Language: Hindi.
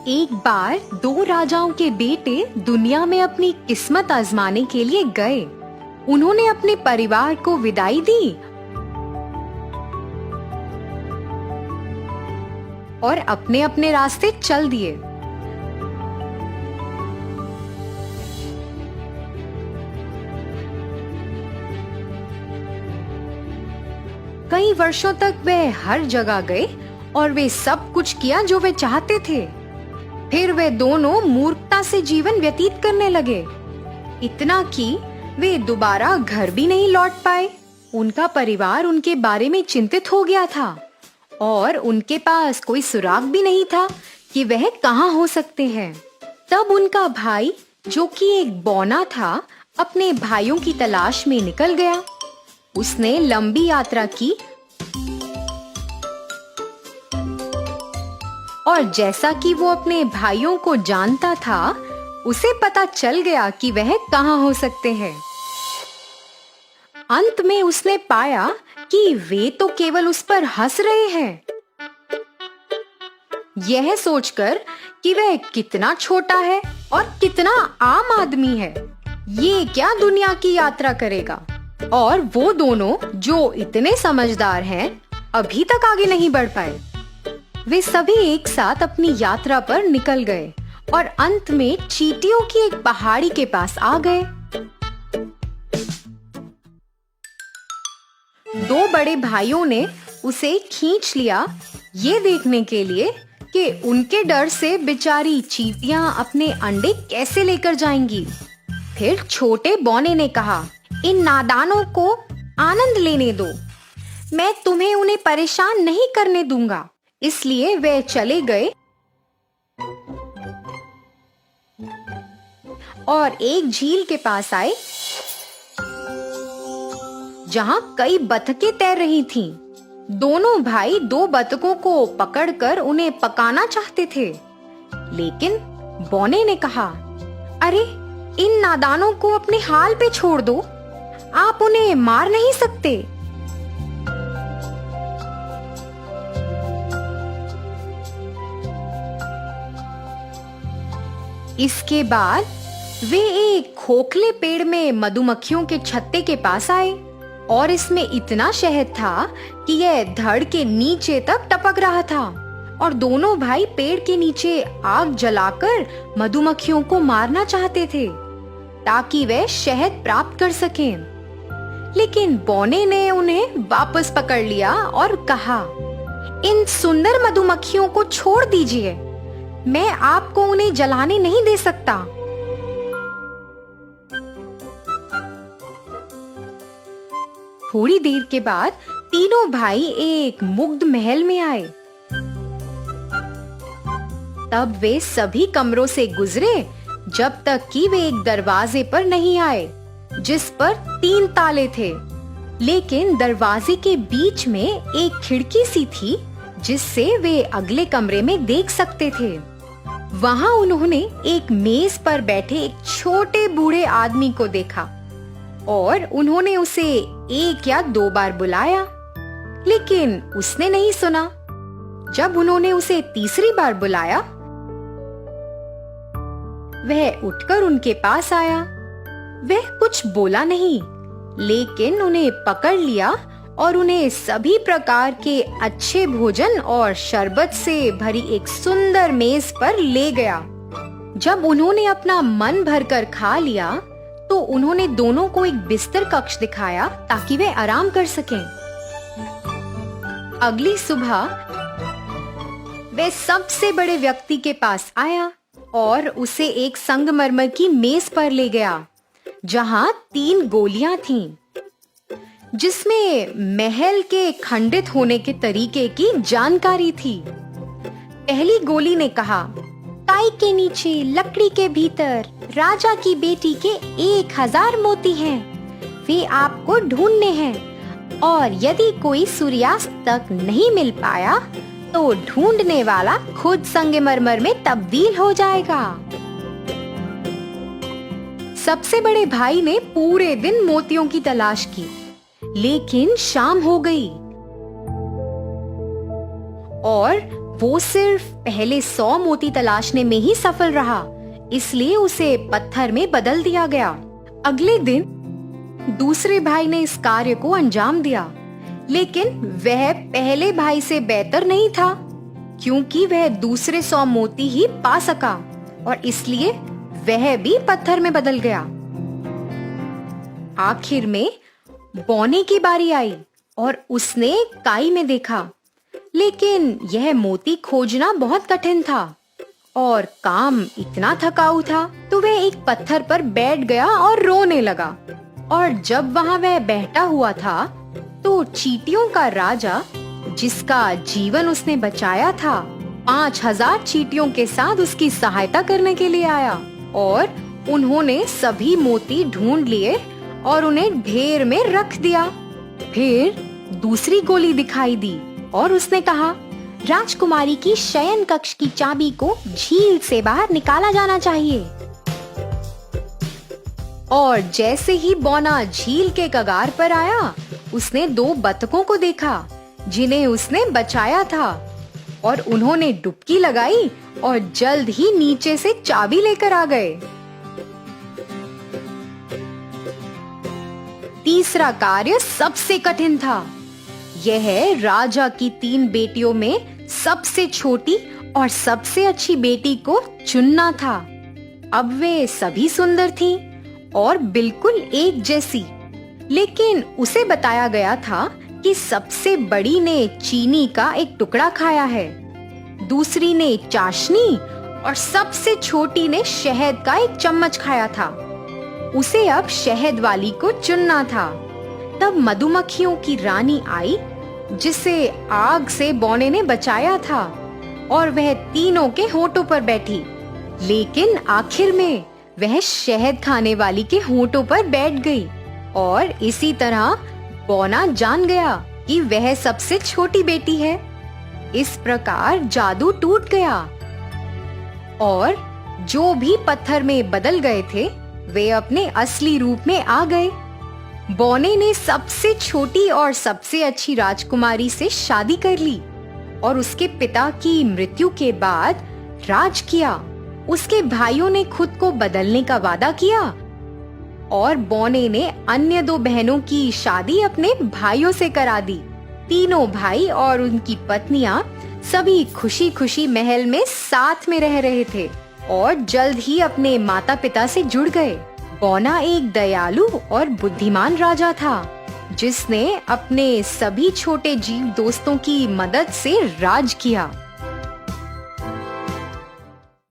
एक बार दो राजाओं के बेटे दुनिया में अपनी किस्मत आजमाने के लिए गए। उन्होंने अपने परिवार को विदाई दी और अपने अपने रास्ते चल दिए। कई वर्षों तक वे हर जगह गए और वे सब कुछ किया जो वे चाहते थे। फिर वे दोनों मूर्खता से जीवन व्यतीत करने लगे, इतना कि वे दोबारा घर भी नहीं लौट पाए। उनका परिवार उनके बारे में चिंतित हो गया था और उनके पास कोई सुराग भी नहीं था कि वह कहाँ हो सकते हैं। तब उनका भाई, जो कि एक बौना था, अपने भाइयों की तलाश में निकल गया। उसने लंबी यात्रा की और जैसा कि वो अपने भाइयों को जानता था, उसे पता चल गया कि वह कहाँ हो सकते हैं। अंत में उसने पाया कि वे तो केवल उस पर हंस रहे हैं। यह सोचकर कि वह कितना छोटा है और कितना आम आदमी है, ये क्या दुनिया की यात्रा करेगा। और वो दोनों जो इतने समझदार हैं, अभी तक आगे नहीं बढ़ पाए। वे सभी एक साथ अपनी यात्रा पर निकल गए और अंत में चींटियों की एक पहाड़ी के पास आ गए। दो बड़े भाइयों ने उसे खींच लिया, ये देखने के लिए कि उनके डर से बेचारी चींटियां अपने अंडे कैसे लेकर जाएंगी। फिर छोटे बौने ने कहा, इन नादानों को आनंद लेने दो, मैं तुम्हें उन्हें परेशान नहीं करने दूंगा। इसलिए वे चले गए और एक झील के पास आए जहां कई बतखें तैर रही थीं। दोनों भाई दो बतखों को पकड़कर उन्हें पकाना चाहते थे, लेकिन बौने ने कहा, अरे इन नादानों को अपने हाल पे छोड़ दो, आप उन्हें मार नहीं सकते। इसके बाद वे एक खोखले पेड़ में मधुमक्खियों के छत्ते के पास आए और इसमें इतना शहद था कि यह धड़ के नीचे तक टपक रहा था। और दोनों भाई पेड़ के नीचे आग जलाकर मधुमक्खियों को मारना चाहते थे ताकि वे शहद प्राप्त कर सकें। लेकिन बौने ने उन्हें वापस पकड़ लिया और कहा, इन सुंदर मधुमक्खियों को छोड़ दीजिए, मैं आपको उन्हें जलाने नहीं दे सकता। थोड़ी देर के बाद तीनों भाई एक मुग्ध महल में आए। तब वे सभी कमरों से गुजरे जब तक कि वे एक दरवाजे पर नहीं आए जिस पर 3 ताले थे। लेकिन दरवाजे के बीच में एक खिड़की सी थी जिससे वे अगले कमरे में देख सकते थे। वहां उन्होंने एक मेज पर बैठे एक छोटे बूढ़े आदमी को देखा और उन्होंने उसे 1 या 2 बार बुलाया, लेकिन उसने नहीं सुना। जब उन्होंने उसे तीसरी बार बुलाया, वह उठकर उनके पास आया। वह कुछ बोला नहीं, लेकिन उन्हें पकड़ लिया और उन्हें सभी प्रकार के अच्छे भोजन और शरबत से भरी एक सुंदर मेज पर ले गया। जब उन्होंने अपना मन भरकर खा लिया, तो उन्होंने दोनों को एक बिस्तर कक्ष दिखाया ताकि वे आराम कर सकें। अगली सुबह वे सबसे बड़े व्यक्ति के पास आया और उसे एक संगमरमर की मेज पर ले गया जहां 3 गोलियां थीं, जिसमें महल के खंडित होने के तरीके की जानकारी थी। पहली गोली ने कहा, काई के नीचे लकड़ी के भीतर राजा की बेटी के 1000 मोती हैं। वे आपको ढूंढने हैं और यदि कोई सूर्यास्त तक नहीं मिल पाया तो ढूंढने वाला खुद संगमरमर में तब्दील हो जाएगा। सबसे बड़े भाई ने पूरे दिन मोतियों की तलाश की, लेकिन शाम हो गई और वो सिर्फ पहले 100 मोती तलाशने में ही सफल रहा, इसलिए उसे पत्थर में बदल दिया गया। अगले दिन दूसरे भाई ने इस कार्य को अंजाम दिया, लेकिन वह पहले भाई से बेहतर नहीं था, क्योंकि वह दूसरे 100 मोती ही पा सका और इसलिए वह भी पत्थर में बदल गया। आखिर में बौने की बारी आई और उसने काई में देखा, लेकिन यह मोती खोजना बहुत कठिन था और काम इतना थकाऊ था, तो वह एक पत्थर पर बैठ गया और रोने लगा। और जब वहां वह बैठा हुआ था, तो चींटियों का राजा, जिसका जीवन उसने बचाया था, 5000 चींटियों के साथ उसकी सहायता करने के लिए आया और उन्होंने सभी मोती ढूंढ लिए और उन्हें ढेर में रख दिया। फिर दूसरी गोली दिखाई दी और उसने कहा, राजकुमारी की शयन कक्ष की चाबी को झील से बाहर निकाला जाना चाहिए। और जैसे ही बौना झील के कगार पर आया, उसने 2 बतखों को देखा जिन्हें उसने बचाया था और उन्होंने डुबकी लगाई और जल्द ही नीचे से चाबी लेकर आ गए। तीसरा कार्य सबसे कठिन था। यह राजा की 3 बेटियों में सबसे छोटी और सबसे अच्छी बेटी को चुनना था। अब वे सभी सुंदर थीं और बिल्कुल एक जैसी, लेकिन उसे बताया गया था कि सबसे बड़ी ने चीनी का एक टुकड़ा खाया है, दूसरी ने चाशनी और सबसे छोटी ने शहद का एक चम्मच खाया था। उसे अब शहद वाली को चुनना था। तब मधुमक्खियों की रानी आई, जिसे आग से बौने ने बचाया था, और वह तीनों के होठों पर बैठी, लेकिन आखिर में वह शहद खाने वाली के होठों पर बैठ गई। और इसी तरह बौना जान गया कि वह सबसे छोटी बेटी है। इस प्रकार जादू टूट गया और जो भी पत्थर में बदल गए थे, वे अपने असली रूप में आ गए। बौने ने सबसे छोटी और सबसे अच्छी राजकुमारी से शादी कर ली और उसके पिता की मृत्यु के बाद राज किया। उसके भाइयों ने खुद को बदलने का वादा किया और बौने ने अन्य 2 बहनों की शादी अपने भाइयों से करा दी। तीनों भाई और उनकी पत्नियां सभी खुशी खुशी महल में साथ में रह रहे थे और जल्द ही अपने माता पिता से जुड़ गए। बौना एक दयालु और बुद्धिमान राजा था, जिसने अपने सभी छोटे जीव दोस्तों की मदद से राज किया।